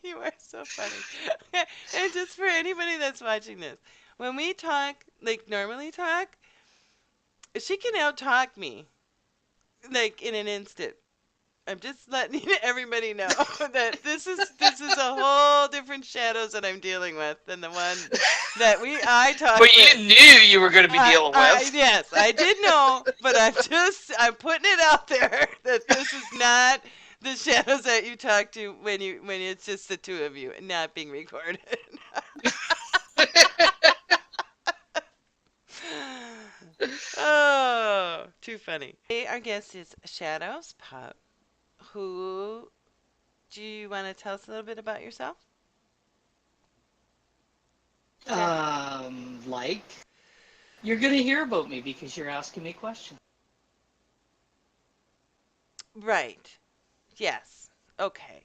You are so funny. And just for anybody that's watching this, when we talk, like normally talk, she can out talk me, like in an instant. I'm just letting everybody know that this is a whole different shadows that I'm dealing with than the one that I talk But with. you knew you were going to be dealing with. Yes, I did know, but I'm putting it out there that this is not the shadows that you talk to when it's just the two of you and not being recorded. Oh, too funny. Today our guest is Shadows Pup. Who do you want to tell us a little bit about yourself? Like, you're going to hear about me because you're asking me questions. Right. Yes. Okay.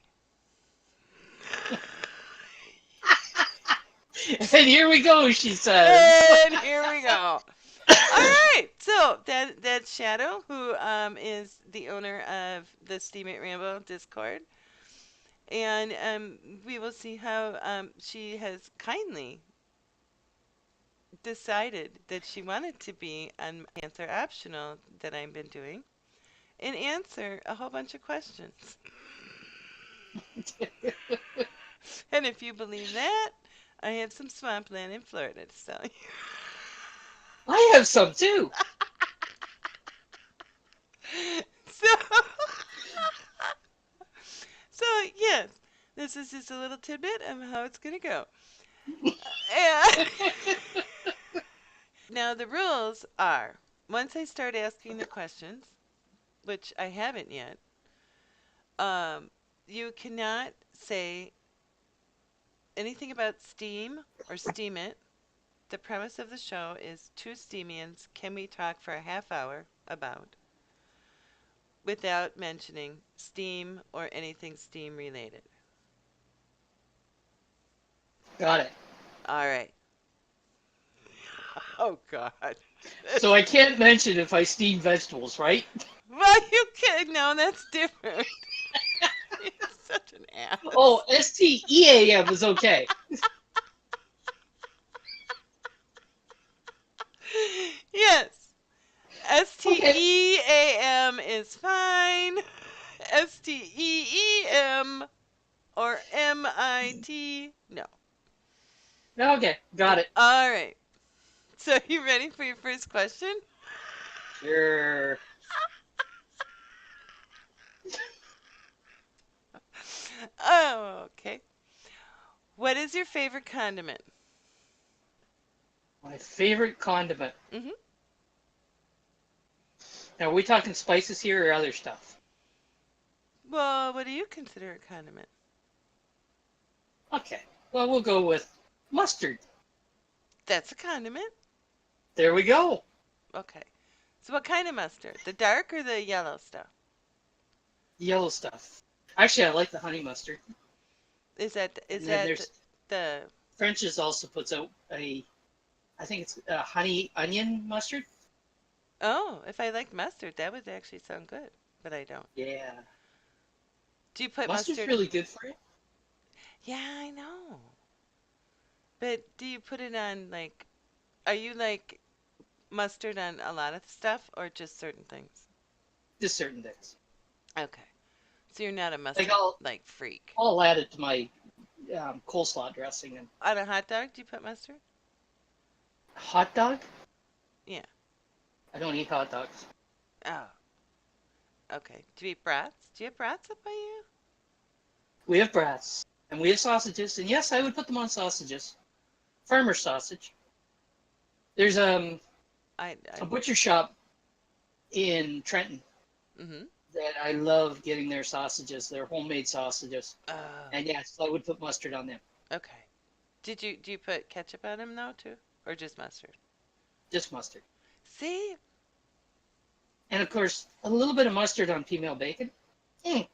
And here we go, she says. And here we go. All right. So that's Shadow, who is the owner of the Steam It Rambo Discord, and we will see how she has kindly decided that she wanted to be on Answer Optional that I've been doing and answer a whole bunch of questions. And if you believe that, I have some swampland in Florida to sell you. I have some too. So, so yes, this is just a little tidbit of how it's gonna go. And now the rules are: once I start asking the questions, which I haven't yet, um, you cannot say anything about Steam or Steam It. The premise of the show is two Steamians can we talk for a half hour about without mentioning Steam or anything Steam related. Got it. All right. Oh God. So I can't mention if I steam vegetables, right? Well, you can. No, that's different. You're such an Oh, ass. STEAM is okay. Yes. Okay. STEAM is fine. STEEM or MIT, no. Okay, got it. All right. So, you ready for your first question? Sure. Oh, okay. What is your favorite condiment? My favorite condiment. Hmm. Now, are we talking spices here or other stuff? Well, what do you consider a condiment? Okay. Well, we'll go with mustard. That's a condiment. There we go. Okay. So, what kind of mustard? The dark or the yellow stuff? Yellow stuff. Actually, I like the honey mustard. Is And then that there's the French's also puts out I think it's a honey onion mustard. Oh, if I liked mustard, that would actually sound good, but I don't. Yeah. Do you put Mustard's mustard? really good for you. Yeah, I know. But do you put it on like are you like mustard on a lot of stuff or just certain things? Just certain things. Okay. So you're not a Like mustard I'll like freak. I'll add it to my coleslaw dressing and On a hot dog, do you put mustard? hot dog. Yeah. I don't eat hot dogs. Oh, okay. Do you eat brats? Do you have brats up by you? We have brats and we have sausages, and yes, I would put them on sausages. Farmer sausage. There's a I butcher shop in Trenton mm-hmm. that I love getting their sausages, their homemade sausages. Oh, And yes, I would put mustard on them. okay. Do you put ketchup on them though too? Or just mustard? Just mustard. See? And of course, a little bit of mustard on female bacon. Mm.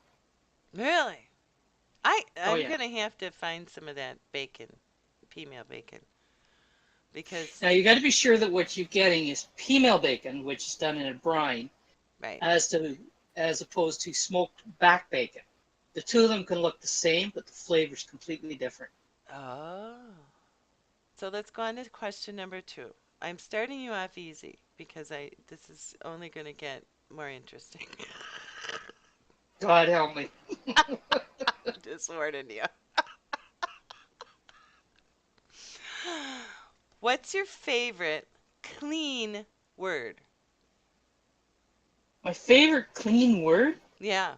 Really? Oh I'm yeah. gonna have to find some of that bacon, female bacon, because Now you got to be sure that what you're getting is female bacon, which is done in a brine, right. as opposed to smoked back bacon. The two of them can look the same, but the flavor's completely different. Oh. So let's go on to question number 2. I'm starting you off easy because this is only going to get more interesting. God help me. Just warning you. What's your favorite clean word? My favorite clean word? Yeah.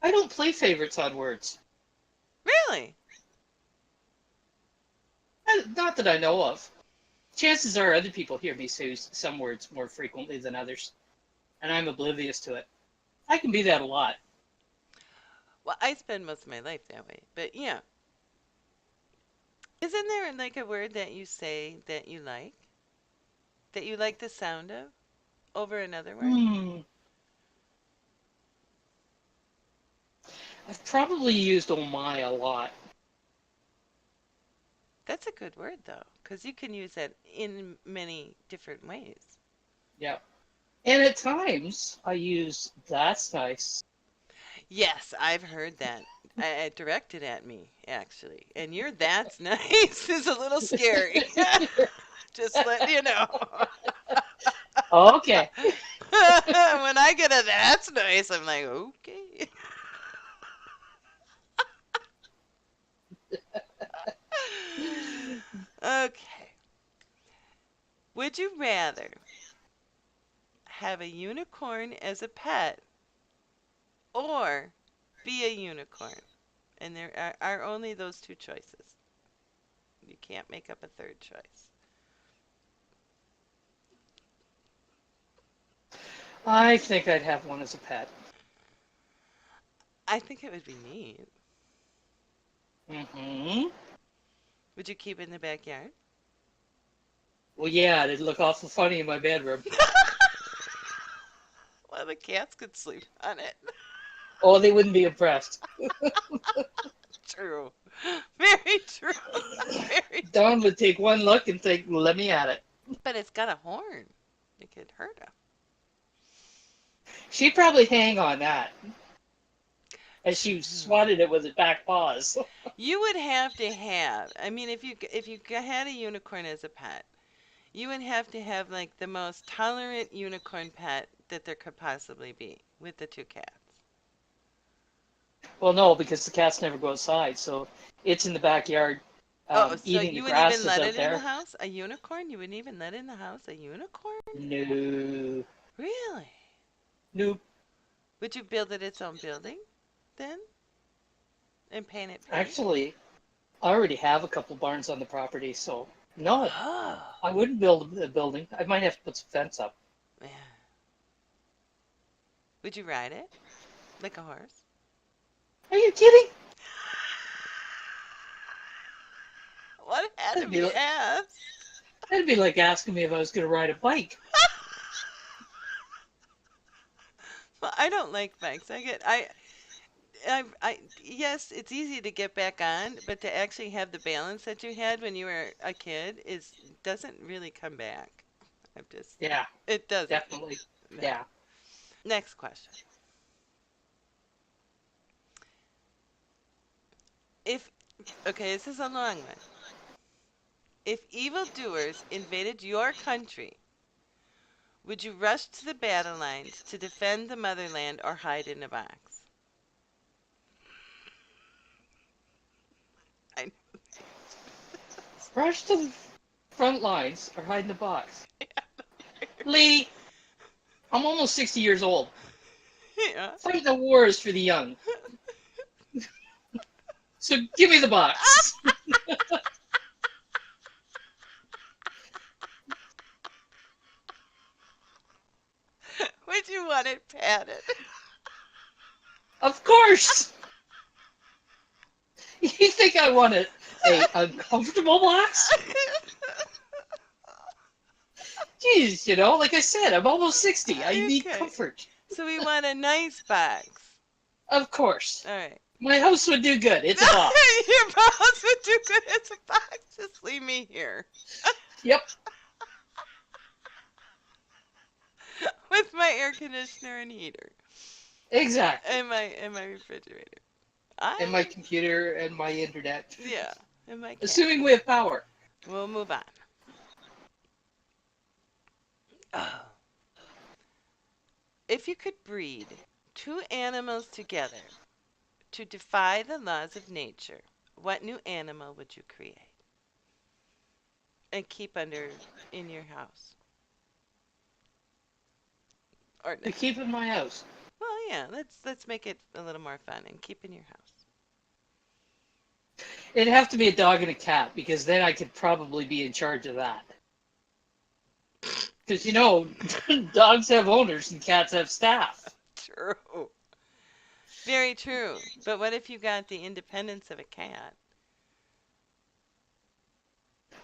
I don't play favorites on words. Really? Not that I know of. Chances are other people hear me say some words more frequently than others, and I'm oblivious to it. I can be that a lot. Well, I spend most of my life that way. But yeah. Isn't there like a word that you say that you like? That you like the sound of over another word? Hmm. I've probably used oh my a lot. That's a good word though, because you can use that in many different ways. Yeah. And at times I use that's nice. Yes, I've heard that. Directed at me, actually. And your that's nice is a little scary. Just letting you know. Okay. When I get a that's nice, I'm like, okay. Okay. Would you rather have a unicorn as a pet or be a unicorn? And there are only those two choices. You can't make up a third choice. I think I'd have one as a pet. I think it would be neat. Mm-hmm. Would you keep it in the backyard? Well, yeah, it'd look awful funny in my bedroom. Well, the cats could sleep on it. Oh, they wouldn't be impressed. True. Very true. Very true. Dawn would take one look and think, let me at it. But it's got a horn. It could hurt him. She'd probably hang on that as she True. swatted it with her back paws. You would have to have. I mean, if you had a unicorn as a pet, you would have to have like the most tolerant unicorn pet that there could possibly be with the two cats. Well, no, because the cats never go outside, so it's in the backyard Oh, so eating the you wouldn't grass even that's let out it in the there. house? A unicorn? You wouldn't even let in the house a unicorn? No. Really? Nope. Would you build it its own building then and paint it pink? Actually, I already have a couple barns on the property, so no, Oh, I wouldn't build a building. I might have to put some fence up. yeah. Would you ride it like a horse? Are you kidding? What had to That'd be be like, asked? that'd be like asking me if I was going to ride a bike. Well, I don't like bikes. Yes, it's easy to get back on, but to actually have the balance that you had when you were a kid doesn't really come back. I'm just, Yeah, it doesn't. definitely. No. Yeah. Next question. If, okay, this is a long one. If evildoers invaded your country, would you rush to the battle lines to defend the motherland or hide in a box? I, Rush to the front lines or hide in the box. Lee, I'm almost 60 years old. yeah. Fighting the wars for the young. So give me the box. Would you want it padded? Of course. You think I want a uncomfortable box? Jeez, like I said, I'm almost 60. I need Okay. comfort. So we want a nice box. Of course. All right. My house would do good. It's a box. Your box would do good as a box. Just leave me here Yep. with my air conditioner and heater. Exactly. in my refrigerator. And my I computer and my internet. Yeah, in my cat. Assuming we have power. We'll move on. Oh. If you could breed two animals together to defy the laws of nature, what new animal would you create and keep under in your house? Or To keep in my house. well, yeah, let's make it a little more fun and keep in your house. It'd have to be a dog and a cat because then I could probably be in charge of that. Because dogs have owners and cats have staff. True. Very true. But what if you got the independence of a cat?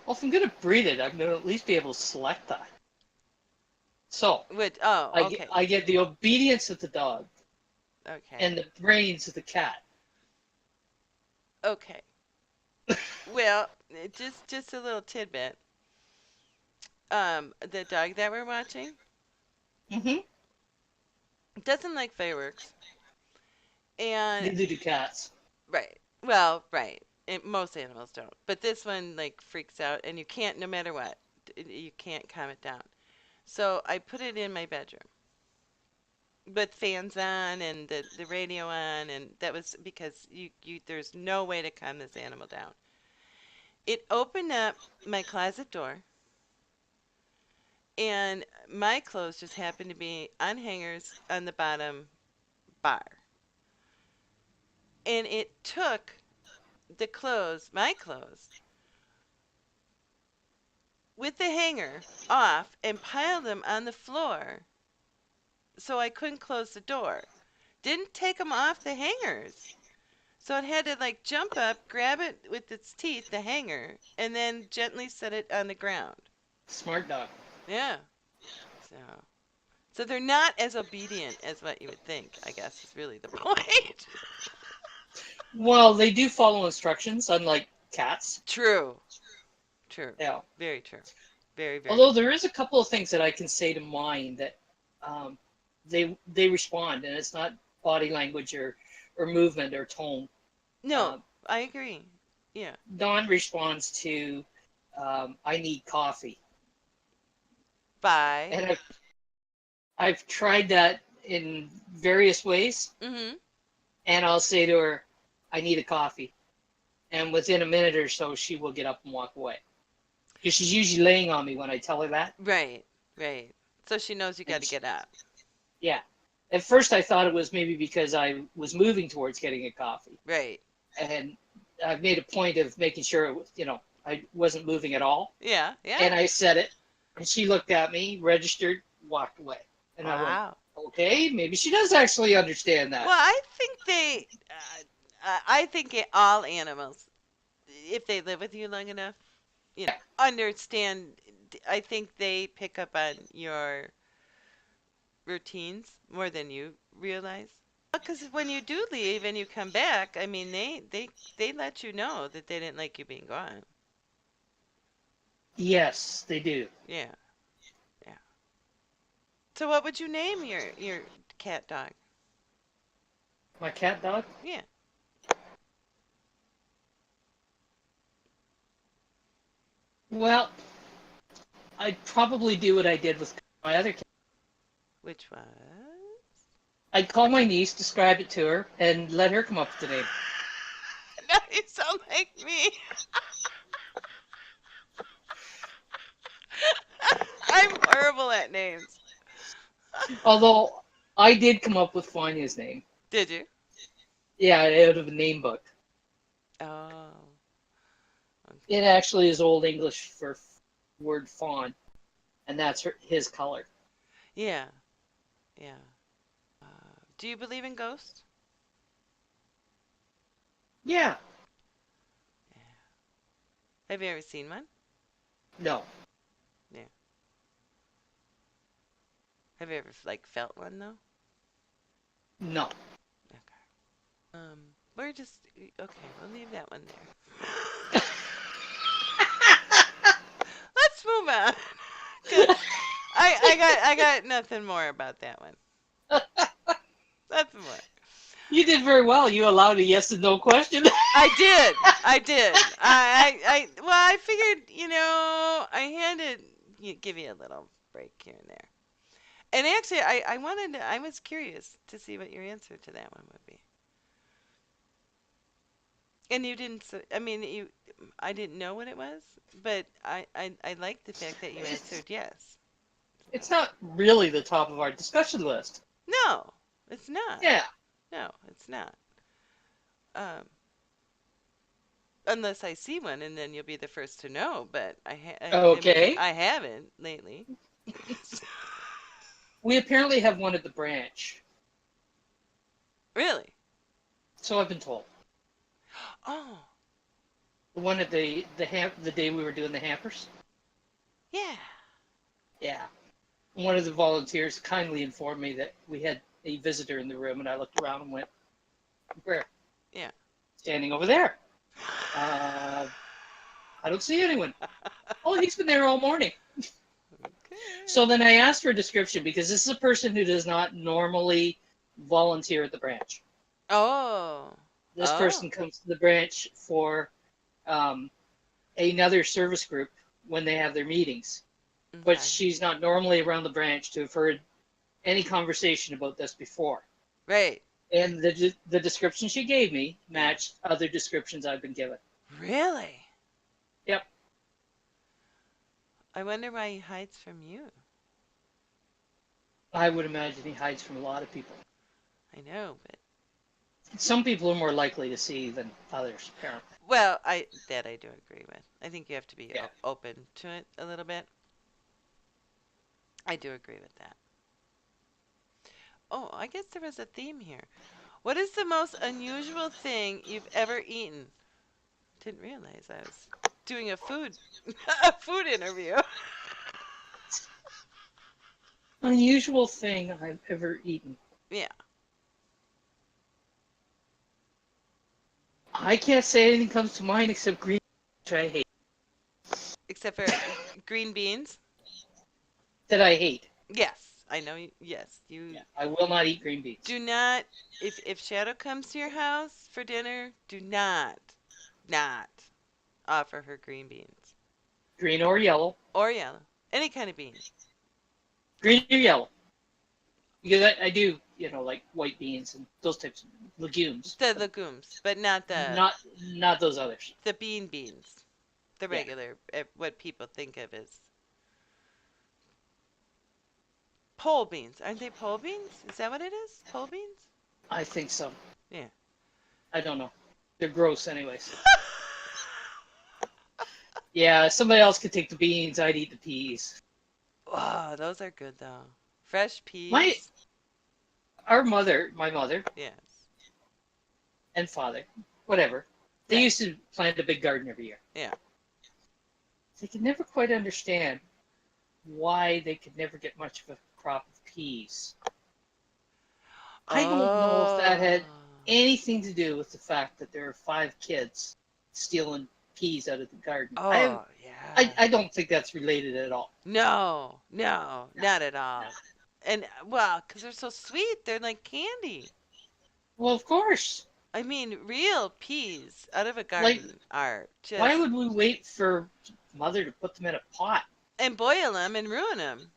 Well, if I'm going to breed it, I'm going to at least be able to select that. So Oh, okay. I get the obedience of the dog Okay. and the brains of the cat. Okay. Well, just a little tidbit. The dog that we're watching Mm-hmm. doesn't like fireworks. And Neither do cats. right. Well, right. Most animals don't. But this one like freaks out and you can't no matter what. You can't calm it down. So I put it in my bedroom with fans on and the radio on and that was because you there's no way to calm this animal down. It opened up my closet door and my clothes just happened to be on hangers on the bottom bar. And it took the clothes, my clothes, with the hanger off and piled them on the floor so I couldn't close the door. Didn't take them off the hangers. So it had to like jump up, grab it with its teeth, the hanger, and then gently set it on the ground. Smart dog. Yeah. So so they're not as obedient as what you would think, I guess is really the point. Well, they do follow instructions, unlike cats. True. True. Yeah. Very true. Very, very Although true. there is a couple of things that I can say to mine that um, they respond, and it's not body language or movement or tone. No, Um, I agree. Yeah. Dawn responds to I need coffee, Bye. and I've tried that in various ways, Mhm. and I'll say to her, I need a coffee, and within a minute or so she will get up and walk away because she's usually laying on me when I tell her that. Right. Right. So she knows you got And to get up. yeah, at first I thought it was maybe because I was moving towards getting a coffee, Right. and I've made a point of making sure I wasn't moving at all. Yeah. And Yeah. I said it, and she looked at me, registered, walked away, and I went, Wow. okay, maybe she does actually understand that. Well, I think I think all animals, if they live with you long enough, Yeah. understand. I think they pick up on your routines more than you realize. Because when you do leave and you come back, I mean, they let you know that they didn't like you being gone. Yes, they do. Yeah, yeah. So what would you name your cat dog? My cat dog? Yeah. Well, I'd probably do what I did with my other cat. Which was? I'd call my niece, describe it to her, and let her come up with the name. Now you sound like me. I'm horrible at names. Although I did come up with Fanya's name. Did you? Yeah, out of a name book. Oh. It actually is Old English for word fawn, and that's his color. Yeah. Yeah. Do you believe in ghosts? Yeah. Yeah. Have you ever seen one? No. Yeah. Have you ever like felt one though? No. Okay. We're just okay. We'll leave that one there. Let's move on. 'Cause I got nothing more about that one. That's more. You did very well. You allowed a yes and no question. I did. I did. Well, I figured, I had to give you a little break here and there. And actually, I was curious to see what your answer to that one would be. And you didn't, I mean, I didn't know what it was, but I like the fact that you answered yes. It's not really the top of our discussion list. No, it's not. Yeah. No, it's not. Um, unless I see one, and then you'll be the first to know. But I mean, Okay. I haven't lately. We apparently have one at the branch. Really? So I've been told. Oh, The one at the day we were doing the hampers. yeah. Yeah. One of the volunteers kindly informed me that we had a visitor in the room, and I looked around and went, "Where?" Yeah. "Standing over there." I don't see anyone. "Oh, he's been there all morning." Okay. So then I asked for a description because this is a person who does not normally volunteer at the branch. Oh. This Oh. person comes to the branch for um, another service group when they have their meetings. But Okay. she's not normally around the branch to have heard any conversation about this before. Right. And the description she gave me Yeah. matched other descriptions I've been given. Really? Yep. I wonder why he hides from you. I would imagine he hides from a lot of people. I know, but Some people are more likely to see than others, apparently. well, I do agree with. I think you have to be Yeah. open to it a little bit. I do agree with that. Oh, I guess there was a theme here. What is the most unusual thing you've ever eaten? Didn't realize I was doing a food a food interview. Unusual thing I've ever eaten. Yeah, I can't say anything comes to mind except green, which I hate. except for green beans. That I hate. Yes, I know. Yes, you Yeah, I will not eat green beans. do not. If Shadow comes to your house for dinner, do not offer her green beans Green or yellow. or yellow, any kind of bean. Green or yellow. Because I do, like white beans and those types of legumes. The legumes, but not Not those others. the beans. The Yeah, regular, what people think of as pole beans. Aren't they pole beans? Is that what it is? Pole beans? I think so. Yeah. I don't know. They're gross anyways. Yeah, somebody else could take the beans, I'd eat the peas. Wow, those are good though. Fresh My peas. my mother Yes. and father, whatever, they Right. used to plant a big garden every year. Yeah. They could never quite understand why they could never get much of a crop of peas. I don't know if that Oh. had anything to do with the fact that there are 5 kids stealing peas out of the garden. Oh, yeah. I don't think that's related at all. No, not at all. And well, 'cause they're so sweet, they're like candy. Well, of course. I mean, real peas out of a Like, garden are why just would we wait for mother to put them in a pot? and boil them and ruin them.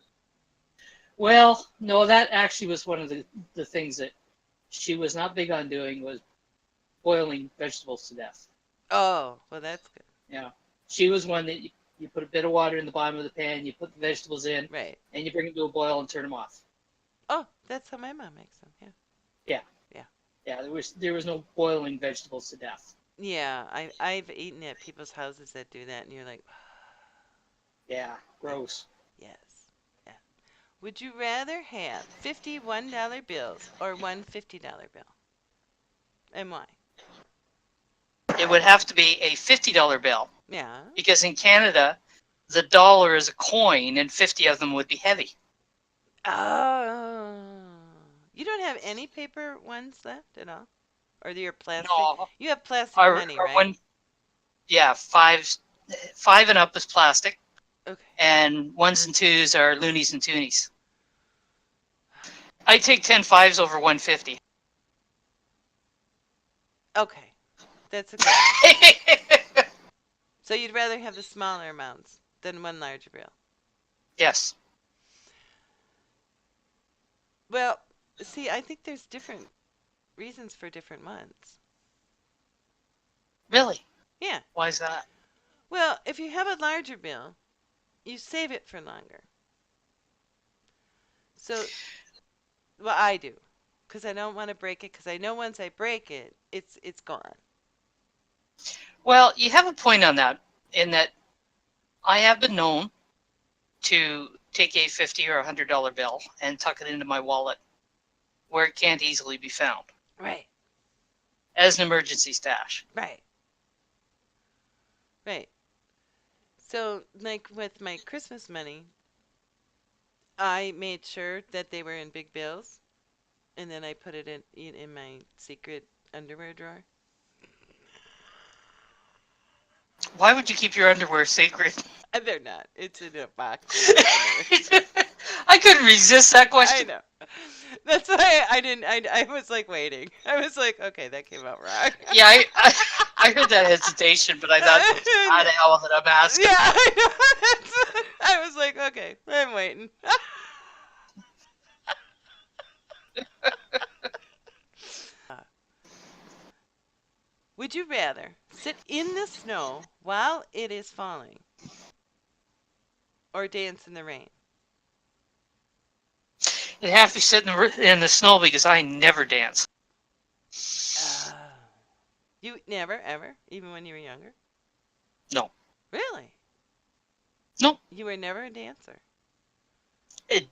Well, no, that actually was one of the things that she was not big on doing was boiling vegetables to death. Oh, well, that's good. Yeah. She was one that you put a bit of water in the bottom of the pan, you put the vegetables in, Right. and you bring them to a boil and turn them off. Oh, that's how my mom makes them. Yeah. Yeah. Yeah. Yeah, there was no boiling vegetables to death. Yeah, I've eaten at people's houses that do that, and you're like, Yeah, gross. yes. Yeah. Would you rather have 50 $1 bills or one $50 bill? And why? It would have to be a $50 bill Yeah. because in Canada, the dollar is a coin and 50 of them would be heavy. Oh. You don't have any paper ones left at all? Or you're plastic? No, You have plastic our, money, our right? one, yeah, five and up is plastic, Okay. and ones and twos are loonies and toonies. I take 10 fives over 150. Okay, that's a good answer. So you'd rather have the smaller amounts than one larger bill. Yes. Well, see, I think there's different reasons for different ones. Really? Yeah. Why is that? Well, if you have a larger bill, you save it for longer. So, well, I do, because I don't want to break it. Because I know once I break it, it's gone. Well, you have a point on that, in that I have been known to take a $50 or $100 bill and tuck it into my wallet where it can't easily be found Right. as an emergency stash. Right. Right. So, like with my Christmas money, I made sure that they were in big bills, and then I put it in my secret underwear drawer. Why would you keep your underwear sacred? And they're not. It's in a box in my underwear. I couldn't resist that I question. know. That's why I didn't. I was like waiting. I was like, okay, that came out wrong. Yeah, I heard that hesitation, but I thought, how the hell did I ask? Yeah, I know. I was like, okay, I'm waiting. Would you rather sit in the snow while it is falling or dance in the rain? It'd have to sit in the snow because I never dance. Oh. You never, ever, even when you were younger? No. Really? No. You were never a dancer?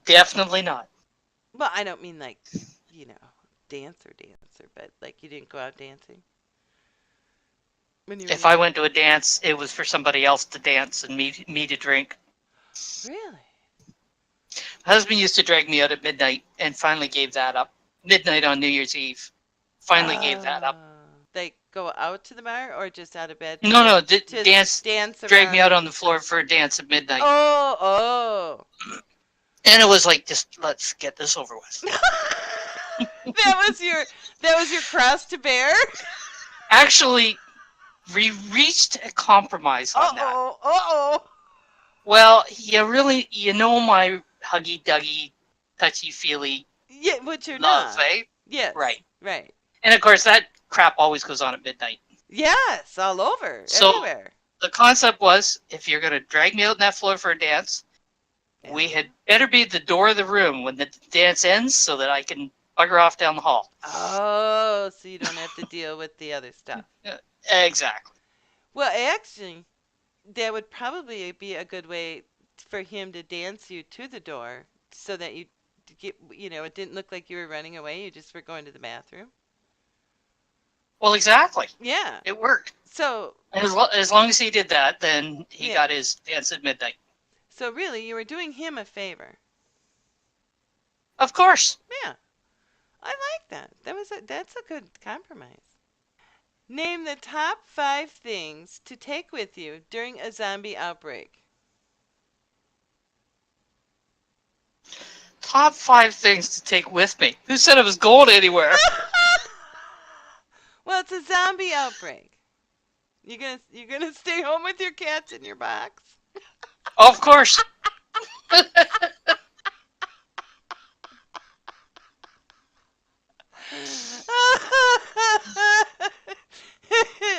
Definitely not. Well, I don't mean like, you know, dancer, but like you didn't go out dancing when you were If I younger? went to a dance, it was for somebody else to dance and me to drink. Really? My husband used to drag me out at midnight and finally gave that up. Midnight on New Year's Eve. Finally gave that up. Like go out to the bar or just out of bed No, no, to dance. dance Drag me around? out on the floor for a dance at midnight. Oh, oh. And it was like, just let's get this over with. that was your cross to bear? Actually, we reached a compromise on that. Uh-oh. Uh-oh. Well, you know my huggy-duggy, touchy-feely Yeah, but you're love, not. eh? Yes. Right. Right. And of course, that crap always goes on at midnight. Yes, all over, So everywhere. the concept was, if you're going to drag me out on that floor for a dance, we Yeah. had better be at the door of the room when the dance ends so that I can bugger off down the hall. Oh, so you don't have to deal with the other stuff. Exactly. Well, actually, that would probably be a good way for him to dance you to the door so that it didn't look like you were running away. You just were going to the bathroom. Well, exactly. Yeah. It worked. So, And as long as he did that, then he yeah. got his dance at midnight. So really, you were doing him a favor. Of course. Yeah. I like that. That's a good compromise. Name the top 5 things to take with you during a zombie outbreak. Top 5 things to take with me. Who said I was going anywhere? Well, it's a zombie outbreak. You're gonna stay home with your cats in your box? Of course.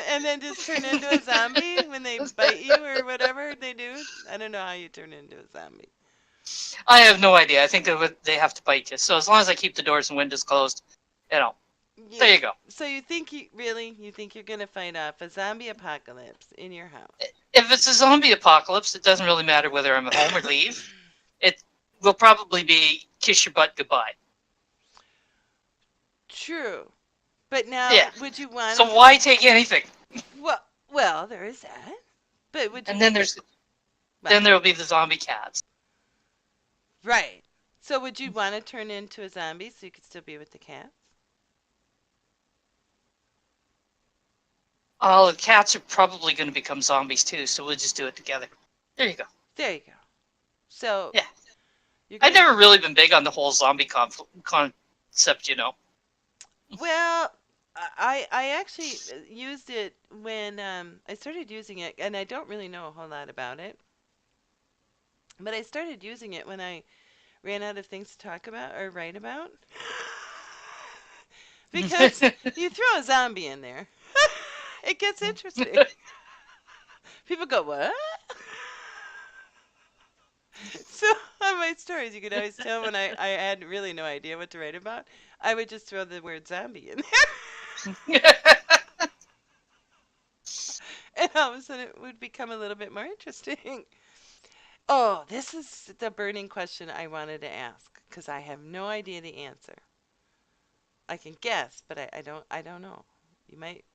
And then just turn into a zombie when they bite you or whatever they do. I don't know how you turn into a zombie. I have no idea. I think they have to bite you. So as long as I keep the doors and windows closed, there you go. So you think you think you're gonna fight off a zombie apocalypse in your house? If it's a zombie apocalypse, it doesn't really matter whether I'm at home or leave. It will probably be kiss your butt goodbye. True. But now, Yeah. would you want So why take anything? Well, there is that. But would you? And then there'll be the zombie cats. Right. So would you want to turn into a zombie so you could still be with the cats? Oh, the cats are probably going to become zombies too, so we'll just do it together. There you go. There you go. So Yeah. You're I've gonna. never really been big on the whole zombie concept, you know. Well, I actually used it when I started using it, and I don't really know a whole lot about it. But I started using it when I ran out of things to talk about or write about. Because you throw a zombie in there, it gets interesting. People go, "What?" So on my stories, you could always tell when I had really no idea what to write about. I would just throw the word zombie in there, and all of a sudden it would become a little bit more interesting. Oh, this is the burning question I wanted to ask because I have no idea the answer. I can guess, but I don't know. You might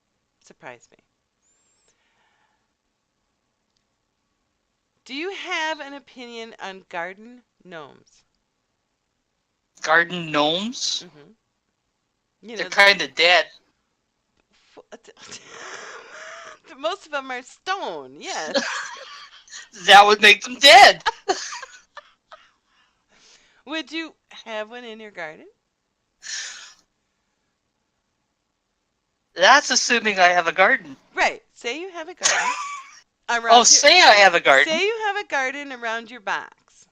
surprise me. Do you have an opinion on garden gnomes? Garden gnomes? Mm-hmm. You They're know, kind of dead. most of them are stone. Yes. That would make them dead. Would you have one in your garden? That's assuming I have a garden. Right. Say you have a garden Oh, around your. say I have a garden. Say you have a garden around your box,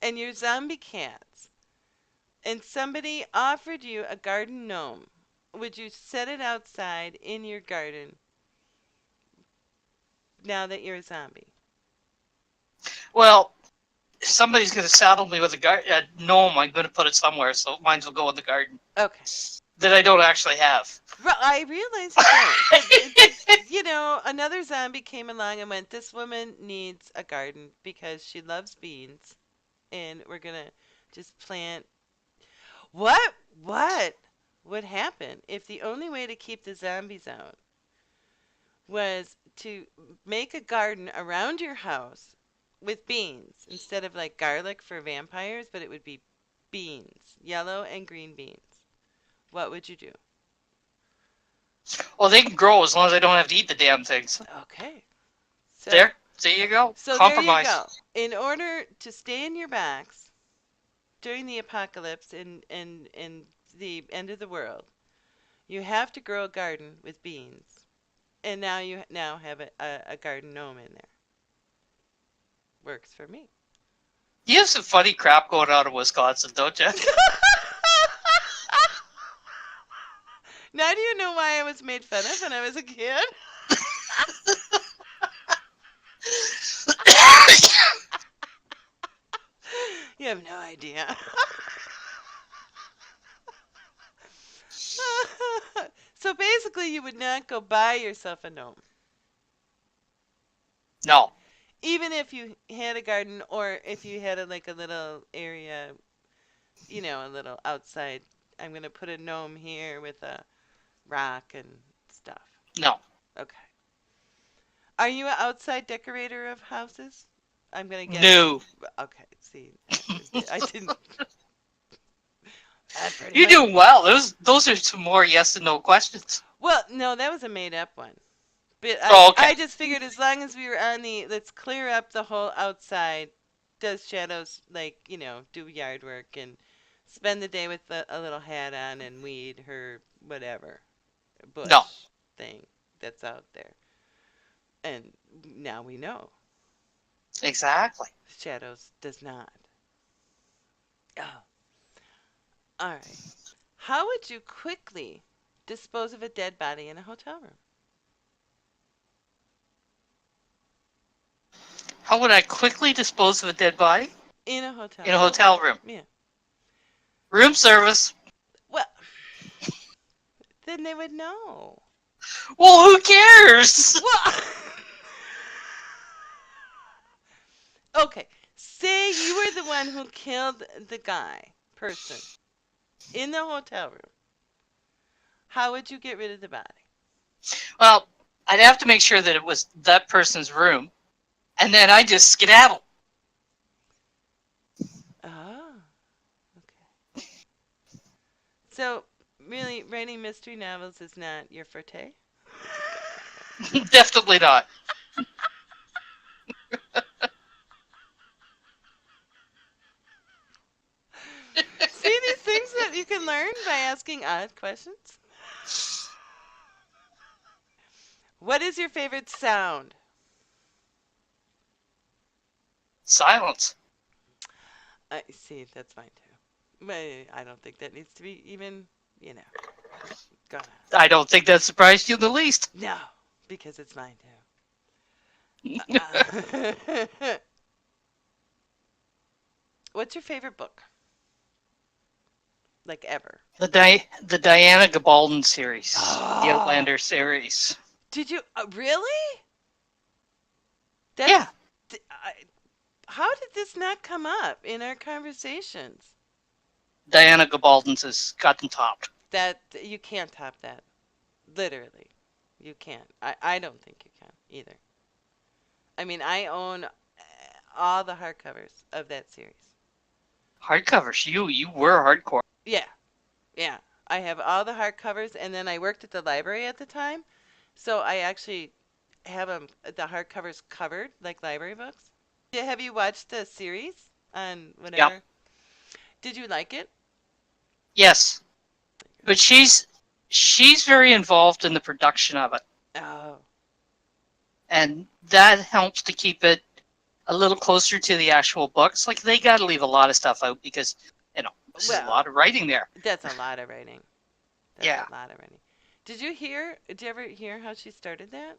and your zombie cats, and somebody offered you a garden gnome. Would you set it outside in your garden now that you're a zombie? Well, if somebody's going to saddle me with a gnome, I'm going to put it somewhere, so mine will go in the garden Okay. that I don't actually have. Well, I realize you don't, but another zombie came along and went, "This woman needs a garden because she loves beans, and we're gonna just plant." What would happen if the only way to keep the zombies out was to make a garden around your house with beans instead of like garlic for vampires, but it would be beans, yellow and green beans? What would you do? Well, they can grow as long as I don't have to eat the damn things. Okay. So There you go. So there you Compromise. go. In order to stay in your box during the apocalypse and the end of the world, you have to grow a garden with beans. And now you now have a garden gnome in there. Works for me. You have some funny crap going on in Wisconsin, don't you? Now do you know why I was made fun of when I was a kid? You have no idea. So basically you would not go buy yourself a gnome. No, Even if you had a garden or if you had like a little area, a little outside. I'm going to put a gnome here with a rock and stuff. no. Okay. Are you an outside decorator of houses? I'm going to guess. No. Okay, see, I didn't. That pretty You're much. doing well. Those are some more yes and no questions. Well, no, that was a made up one. But I, Oh, okay. I just figured as long as we were on the let's clear up the whole outside, does Shadows like, do yard work and spend the day with a little hat on and weed her whatever No, bush thing that's out there. And now we know exactly. Shadows does not. Oh, all right. How would you quickly dispose of a dead body in a hotel room? How would I quickly dispose of a dead body? In a hotel In a room. hotel room? Yeah. Room service. Well, then they would know. Well, who cares? Well, okay. Say you were the one who killed the person, in the hotel room. How would you get rid of the body? Well, I'd have to make sure that it was that person's room, and then I just skedaddle. Oh, okay. So, really, writing mystery novels is not your forte? Definitely not. can learn by asking odd questions. What is your favorite sound? Silence. I see, that's mine too. But I don't think that needs to be even, you know, gonna. I don't think that surprised you in the least. No, because it's mine too. What's your favorite book? Like ever? The Diana Gabaldon series, the Oh, Outlander series. did you really? That's Yeah, how did this not come up in our conversations? Diana Gabaldon's has gotten topped. That you can't top that. Literally, you can't. I don't think you can either. I mean, I own all the hardcovers of that series. Hardcovers. You were hardcore. Yeah, yeah. I have all the hardcovers, and then I worked at the library at the time, so I actually have them the hardcovers covered like library books. Yeah, have you watched the series on Yep. whatever? Did you like it? Yes, but she's very involved in the production of it, Oh, and that helps to keep it a little closer to the actual books. Like they got to leave a lot of stuff out because this is a well, lot of writing there. that's a lot of writing. That's Yeah. a lot of writing. Did you ever hear how she started that?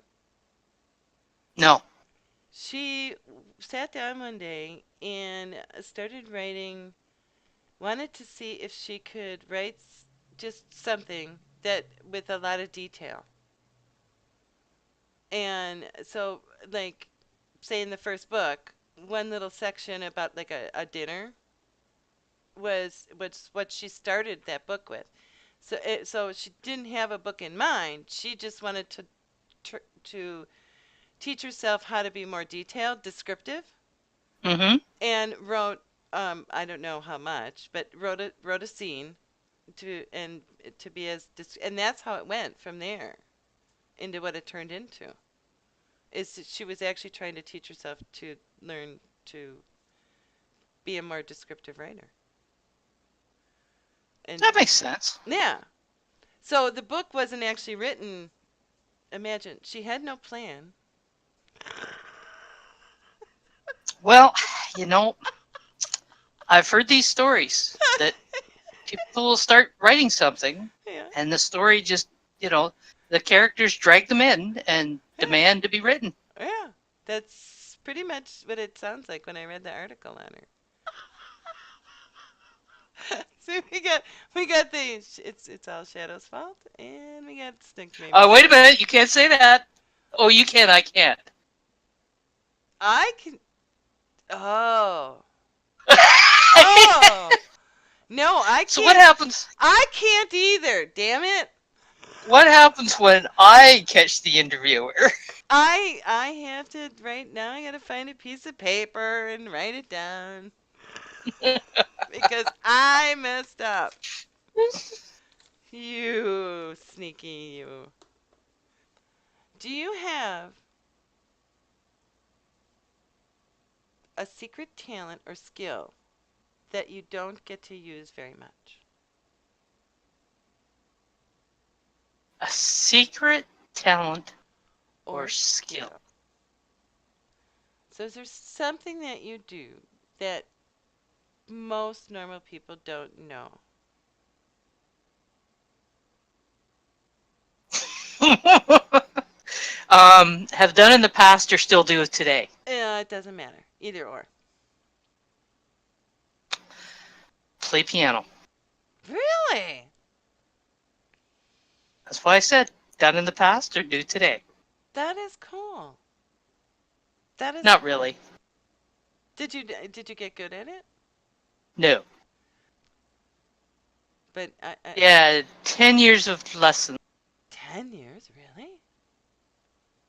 No. She sat down one day and started writing, wanted to see if she could write just something that with a lot of detail. And so, like, say in the first book, one little section about like a dinner was what she started that book with. So she didn't have a book in mind. She just wanted to teach herself how to be more detailed, descriptive, Mm-hmm. and wrote I don't know how much, but wrote a scene to be and that's how it went from there into what it turned into. Is that she was actually trying to teach herself to learn to be a more descriptive writer. And That makes sense. yeah. So the book wasn't actually written. Imagine she had no plan. Well, you know, I've heard these stories that people will start writing something, Yeah. and the story just, the characters drag them in and Yeah. demand to be written. Yeah. That's pretty much what it sounds like when I read the article on her. So we got the it's all Shadow's fault, and we got Snook made Oh, wait a mistakes. minute, you can't say that. Oh, you can, I can't. I can. Oh. Oh. No, I So what can't. happens? I can't either. Damn it. What happens when I catch the interviewer? I have to right now. I gotta find a piece of paper and write it down because I messed up. You sneaky you. Do you have a secret talent or skill that you don't get to use very much? A secret talent or Or skill? skill. So is there something that you do that most normal people don't know? Have done in the past or still do today? It doesn't matter. Either or. Play piano. Really? That's why I said done in the past or do today. That is cool. That is Not cool. really. Did you get good at it? No. But I Yeah, 10 years of lessons. 10 years, really?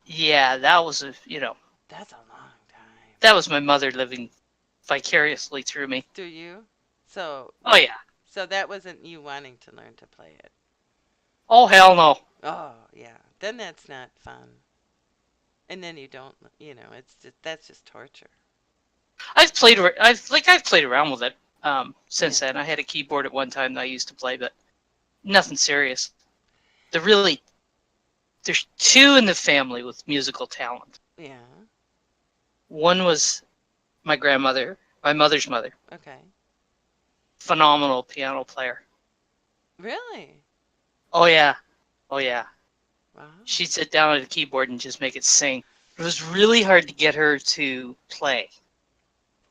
Yeah, that was That's a long time. that was my mother living vicariously through me. Do you? So Oh yeah. so that wasn't you wanting to learn to play it. Oh hell no. Oh, yeah. Then that's not fun. And then you don't, it's just that's just torture. I've played around with it. since Yeah. then. I had a keyboard at one time that I used to play, but nothing serious. The really There's two in the family with musical talent. Yeah. One was my grandmother, my mother's mother, Okay. phenomenal piano player. Really? Oh yeah, oh yeah. Wow. She'd sit down at a keyboard and just make it sing. It was really hard to get her to play.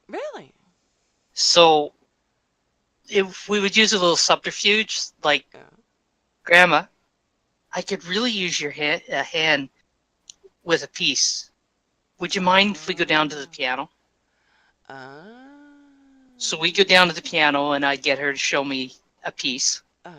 Really? So if we would use a little subterfuge, like, Yeah. Grandma, I could really use your hand with a piece. Would you mind if we go down to the piano? Ah. So we go down to the piano and I'd get her to show me a piece, Uh.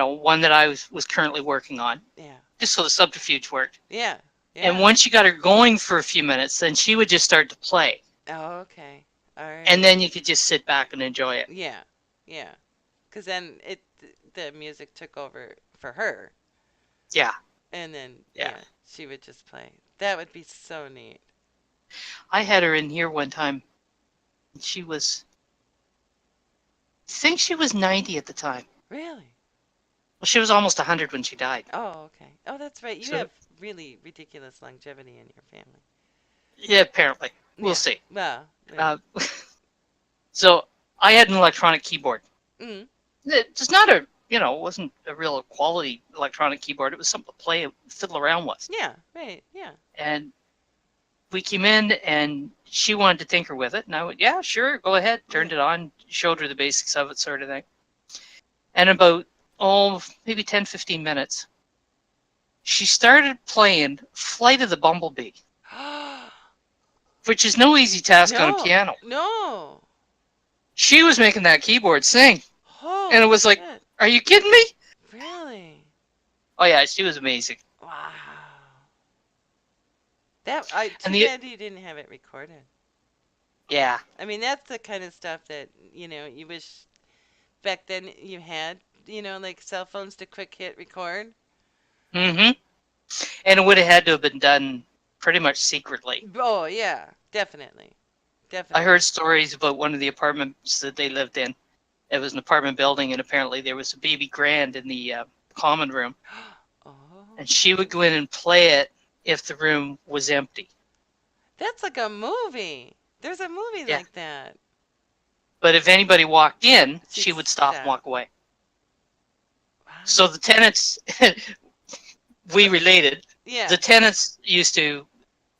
one that I was currently working on, Yeah. just so the subterfuge worked. Yeah. And Yeah. once you got her going for a few minutes, then she would just start to play. Oh, okay. All And right. then you could just sit back and enjoy it. Yeah. Yeah. Because then the music took over for her, Yeah, and then yeah. she would just play. That would be so neat. I had her in here one time. She was, I think she was 90 at the time. Really? Well, she was almost 100 when she died. Oh, okay. Oh, that's right. You So, have really ridiculous longevity in your family. yeah, apparently. We'll Yeah. see. Well. Yeah. Uh, so I had an electronic keyboard. Mm. It's not a, it wasn't a real quality electronic keyboard. It was something to play, fiddle around with. Yeah. Right. Yeah. And we came in and she wanted to tinker with it. And I went, yeah, sure, go ahead. Turned Yeah. it on, showed her the basics of it, sort of thing. And about, maybe 10, 15 minutes, she started playing Flight of the Bumblebee, which is no easy task on a No. piano. No. She was making that keyboard sing. And it Holy was like, shit. are you kidding me? Really? Oh, yeah, she was amazing. Wow. Too And the, bad you didn't have it recorded. yeah. I mean, that's the kind of stuff that, you wish back then you had, like cell phones to quick hit record. Mm-hmm. And it would have had to have been done pretty much secretly. Oh, yeah, definitely. I Definitely. heard stories about one of the apartments that they lived in. It was an apartment building, and apparently there was a baby grand in the common room. Oh. And she would go in and play it if the room was empty. That's like a movie. There's a movie Yeah. like that. But if anybody walked in, She'd she would stop and stop. walk away. Wow. So the tenants, we related, Yeah. the tenants used to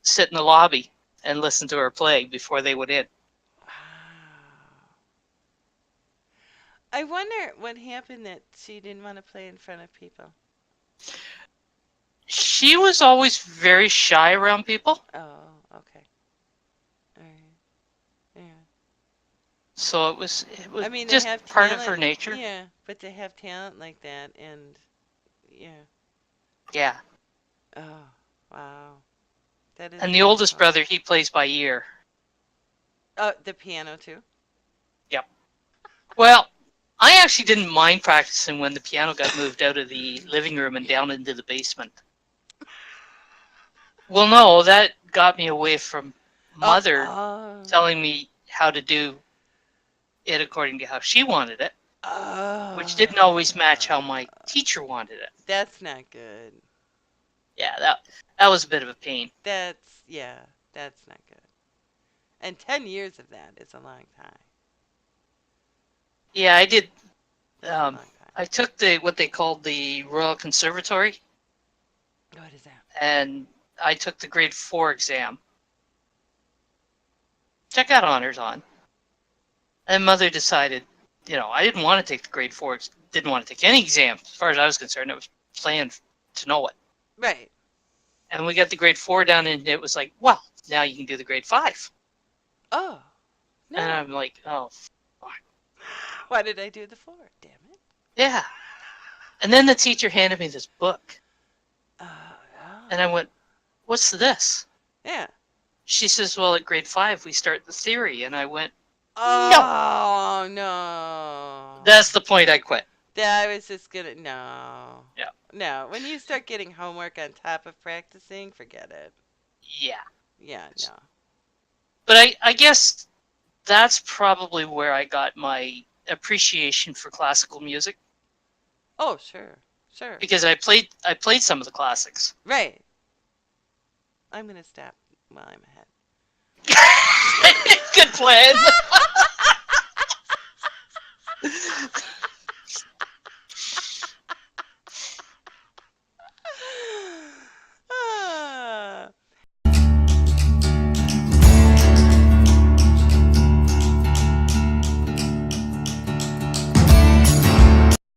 sit in the lobby and listen to her play before they went in. Wow. I wonder what happened that she didn't want to play in front of people. She was always very shy around people. Oh, okay. All right. Yeah. So it was I mean, they just have part talent. of her nature. Yeah, but to have talent like that, and yeah. Yeah. Oh, wow. That is And the oldest wonderful. brother, he plays by ear. Oh, the piano too. Yep. Well, I actually didn't mind practicing when the piano got moved out of the living room and down into the basement. Well, no, that got me away from Mother Oh. telling me how to do it according to how she wanted it, Oh. which didn't always match how my teacher wanted it. That's not good. Yeah, that was a bit of a pain. That's not good. And 10 years of that is a long time. Yeah, I did. That's a long time. I took what they called the Royal Conservatory, What is that? and I took the grade 4 exam. Check out honors on. And Mother decided, I didn't want to take the grade 4, didn't want to take any exam. As far as I was concerned, I was playing to know it. Right. And we got the grade 4 down, and it was like, well, now you can do the grade 5. Oh. No. And I'm like, oh, Why did I do the 4? Damn it. yeah. And then the teacher handed me this book, Oh. and I went, what's this? Yeah. She says, well, at grade 5, we start the theory. And I went, Oh, no. that's the point I quit. I was just gonna. No. Yeah. No. When you start getting homework on top of practicing, forget it. Yeah. Yeah, no. But I guess that's probably where I got my appreciation for classical music Oh, sure. Sure. because I played some of the classics. Right. I'm going to stop while I'm ahead. Good plan.